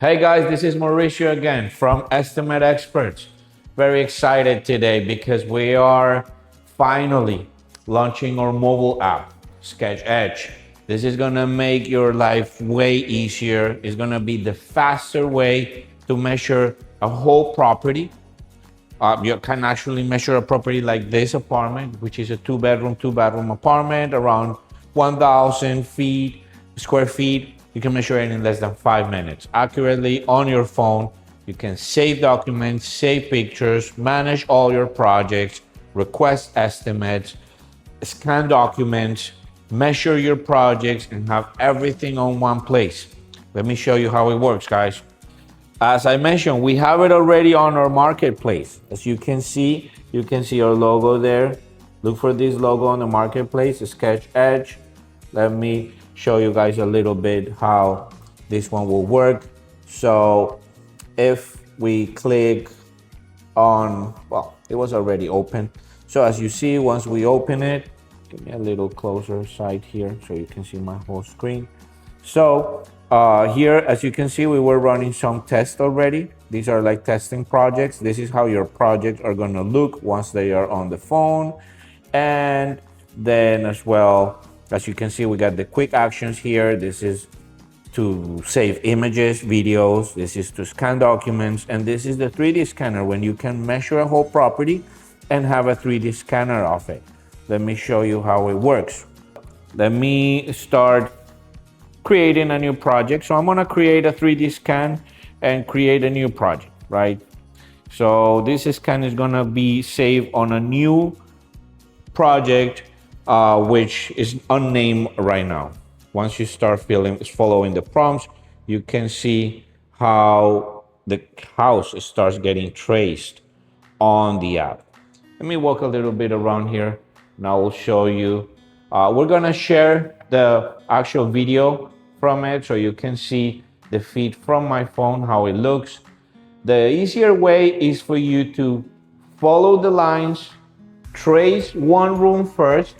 Hey guys, this is Mauricio again from Estimate Experts. Very excited today because we are finally launching our mobile app, Sketch Edge. This is gonna make your life way easier. It's gonna be the faster way to measure a whole property. You can actually measure a property like this apartment, which is a two bedroom apartment, around 1,000 feet, square feet. You can measure it in less than 5 minutes. Accurately on your phone, you can save documents, save pictures, manage all your projects, request estimates, scan documents, measure your projects, and have everything on one place. Let me show you how it works, guys. As I mentioned, we have it already on our marketplace. As you can see our logo there. Look for this logo on the marketplace, Sketch Edge. Let me show you guys a little bit how this one will work. So if we click on, well, it was already open. So as you see, once we open it, give me a little closer side here so you can see my whole screen. So here, as you can see, we were running some tests already. These are like testing projects. This is how your projects are gonna look once they are on the phone. And then as well, as you can see, we got the quick actions here. This is to save images, videos. This is to scan documents. And this is the 3D scanner when you can measure a whole property and have a 3D scanner of it. Let me show you how it works. Let me start creating a new project. So I'm gonna create a 3D scan and create a new project, right? So this scan is gonna be saved on a new project, which is unnamed right now. Once you start following the prompts, you can see how the house starts getting traced on the app. Let me walk a little bit around here. Now I'll show you. We're gonna share the actual video from it so you can see the feed from my phone, how it looks. The easier way is for you to follow the lines, trace one room first,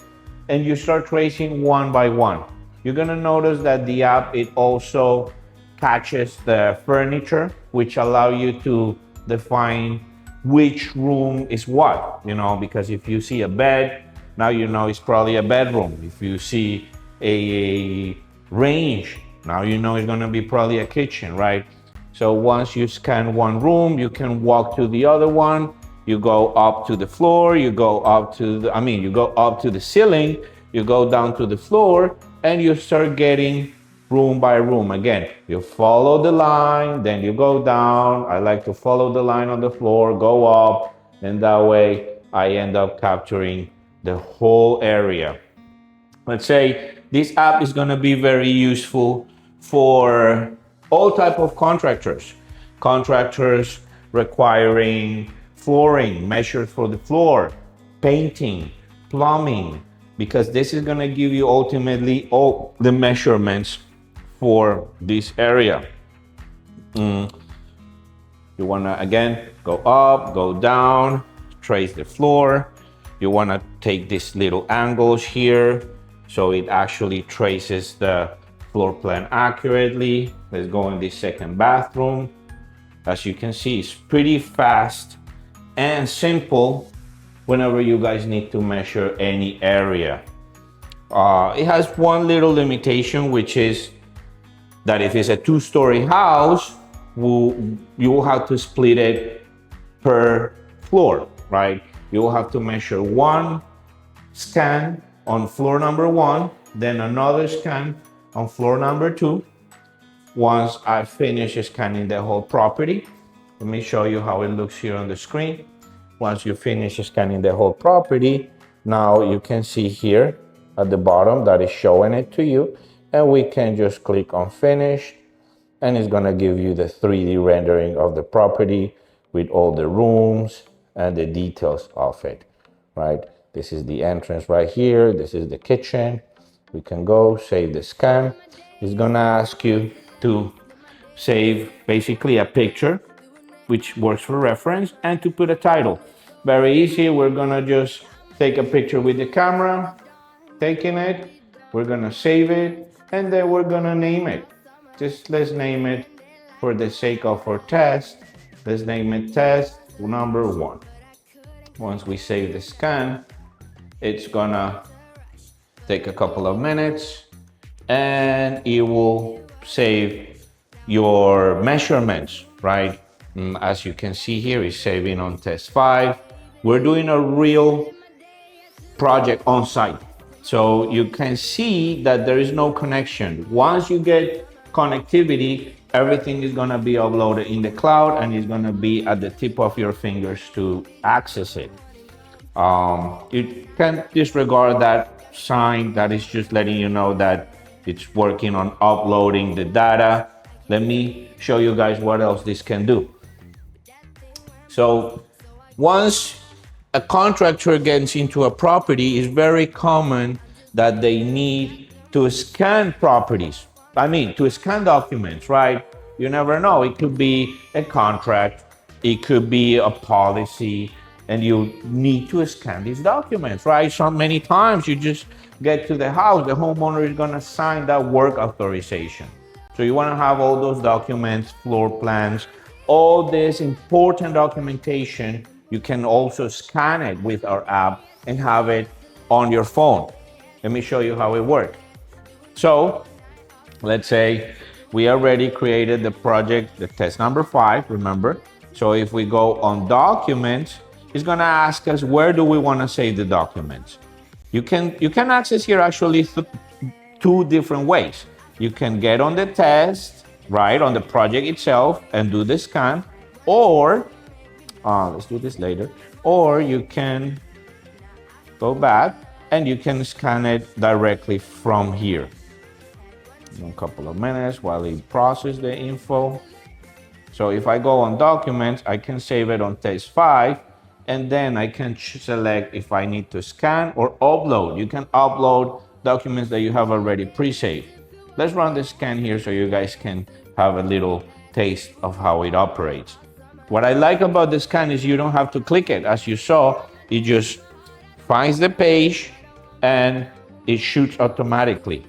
and you start tracing one by one. You're gonna notice that the app, it also catches the furniture, which allow you to define which room is what, because if you see a bed, now you know it's probably a bedroom. If you see a range, now you know it's gonna be probably a kitchen, right? So once you scan one room, you can walk to the other one. You go up to the floor, you go up to the ceiling, you go down to the floor, and you start getting room by room. Again, you follow the line, then you go down. I like to follow the line on the floor, go up, and that way I end up capturing the whole area. Let's say this app is going to be very useful for all type of contractors requiring flooring, measures for the floor, painting, plumbing, because this is going to give you ultimately all the measurements for this area. You want to, again, go up, go down, trace the floor. You want to take these little angles here so it actually traces the floor plan accurately. Let's go in the second bathroom. As you can see, it's pretty fast and simple whenever you guys need to measure any area. It has one little limitation, which is that if it's a two-story house, you will have to split it per floor, right? You will have to measure one scan on floor number one, then another scan on floor number two. Once I finish scanning the whole property, let me show you how it looks here on the screen. Once you finish scanning the whole property, now you can see here at the bottom that is showing it to you, and we can just click on finish, and it's gonna give you the 3D rendering of the property with all the rooms and the details of it, right? This is the entrance right here. This is the kitchen. We can go save the scan. It's gonna ask you to save basically a picture, which works for reference, and to put a title. Very easy. We're gonna just take a picture with the camera, taking it, we're gonna save it, and then we're gonna name it. Just let's name it for the sake of our test, let's name it test number 1. Once we save the scan, it's gonna take a couple of minutes and it will save your measurements, right? As you can see here, it's saving on test 5. We're doing a real project on site. So you can see that there is no connection. Once you get connectivity, everything is gonna be uploaded in the cloud and it's gonna be at the tip of your fingers to access it. You can disregard that sign that is just letting you know that it's working on uploading the data. Let me show you guys what else this can do. So once a contractor gets into a property, it's very common that they need to scan properties. To scan documents, right? You never know. It could be a contract, it could be a policy, and you need to scan these documents, right? So many times you just get to the house, the homeowner is gonna sign that work authorization. So you wanna have all those documents, floor plans, all this important documentation. You can also scan it with our app and have it on your phone. Let me show you how it works. So let's say we already created the project, the test number 5, remember? So if we go on documents, it's gonna ask us where do we wanna save the documents. You can access here actually 2 different ways. You can get on the test, right, on the project itself and do the scan, or let's do this later, or you can go back and you can scan it directly from here. In a couple of minutes while it processes the info. So if I go on documents, I can save it on test 5, and then I can select if I need to scan or upload. You can upload documents that you have already pre-saved. Let's run the scan here so you guys can have a little taste of how it operates. What I like about the scan is you don't have to click it. As you saw, it just finds the page and it shoots automatically.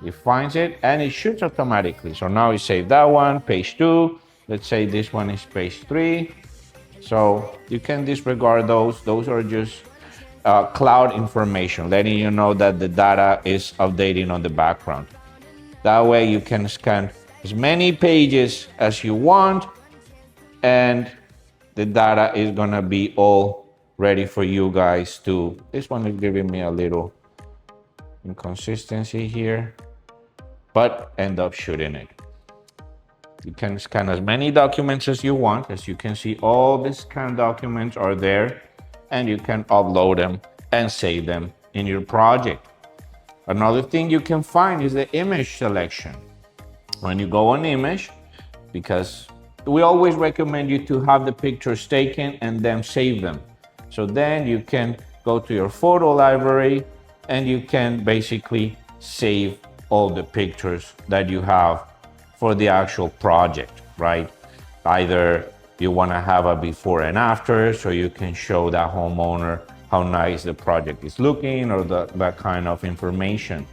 It finds it and it shoots automatically. So now you save that one, page 2. Let's say this one is page 3. So you can disregard those. Those are just cloud information, letting you know that the data is updating on the background. That way you can scan as many pages as you want and the data is gonna be all ready for you guys to. This one is giving me a little inconsistency here, but end up shooting it. You can scan as many documents as you want. As you can see, all the scanned documents are there and you can upload them and save them in your project. Another thing you can find is the image selection. When you go on image, because we always recommend you to have the pictures taken and then save them. So then you can go to your photo library and you can basically save all the pictures that you have for the actual project, right? Either you want to have a before and after so you can show that homeowner how nice the project is looking or that kind of information.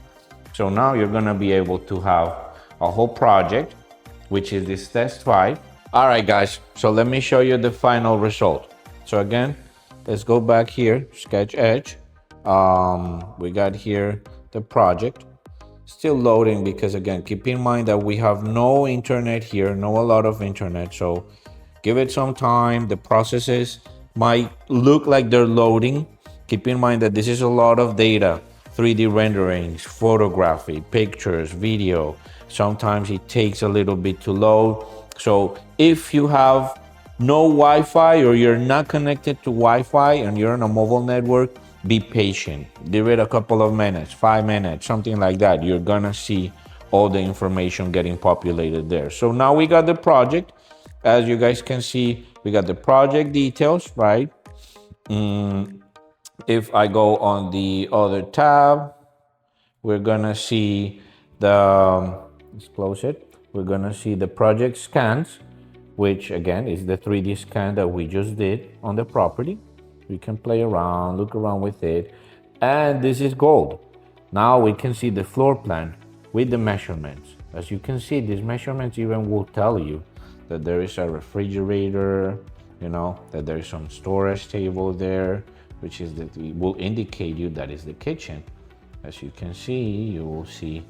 So now you're going to be able to have a whole project, which is this test 5. All right, guys, so let me show you the final result. So again, let's go back here, Sketch Edge. We got here the project. Still loading because again, keep in mind that we have no internet here, a lot of internet. So give it some time. The processes might look like they're loading. Keep in mind that this is a lot of data, 3D renderings, photography, pictures, video. Sometimes it takes a little bit to load. So if you have no Wi-Fi or you're not connected to Wi-Fi and you're on a mobile network, be patient. Give it a couple of minutes, 5 minutes, something like that. You're gonna see all the information getting populated there. So now we got the project. As you guys can see, we got the project details, right? If I go on the other tab, we're gonna see let's close it. We're gonna see the project scans, which again is the 3D scan that we just did on the property. We can play around, look around with it. And this is gold. Now we can see the floor plan with the measurements. As you can see, these measurements even will tell you that there is a refrigerator, that there is some storage table there, which is that it will indicate you that is the kitchen. As you can see, you will see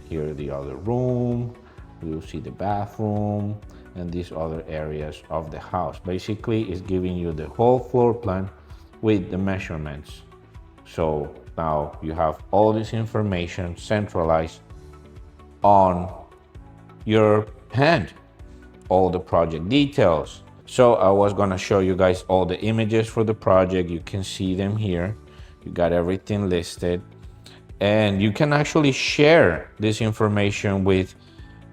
here the other room, you will see the bathroom, and these other areas of the house. Basically, it's giving you the whole floor plan with the measurements. So now you have all this information centralized on your hand, all the project details. So I was gonna show you guys all the images for the project. You can see them here. You got everything listed. And you can actually share this information with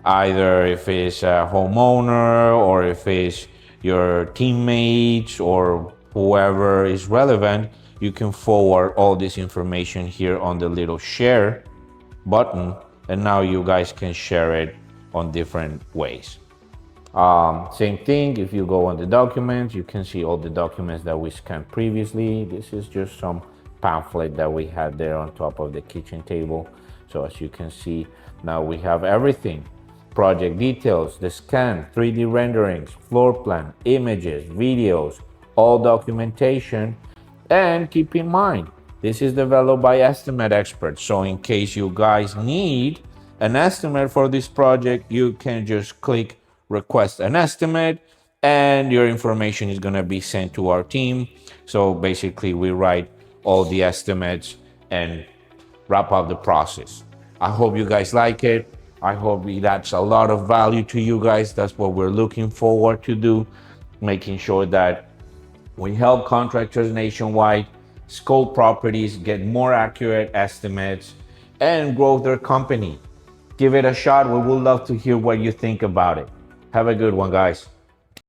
either if it's a homeowner or if it's your teammates or whoever is relevant. You can forward all this information here on the little share button, and now you guys can share it on different ways. Same thing, if you go on the documents, you can see all the documents that we scanned previously. This is just some pamphlet that we had there on top of the kitchen table. So as you can see, now we have everything. Project details, the scan, 3D renderings, floor plan, images, videos, all documentation. And keep in mind, this is developed by estimate experts. So in case you guys need an estimate for this project, you can just click request an estimate and your information is going to be sent to our team. So basically we write all the estimates and wrap up the process. I hope you guys like it. I hope it adds a lot of value to you guys. That's what we're looking forward to do, making sure that we help contractors nationwide scope properties, get more accurate estimates, and grow their company. Give it a shot. We would love to hear what you think about it. Have a good one, guys.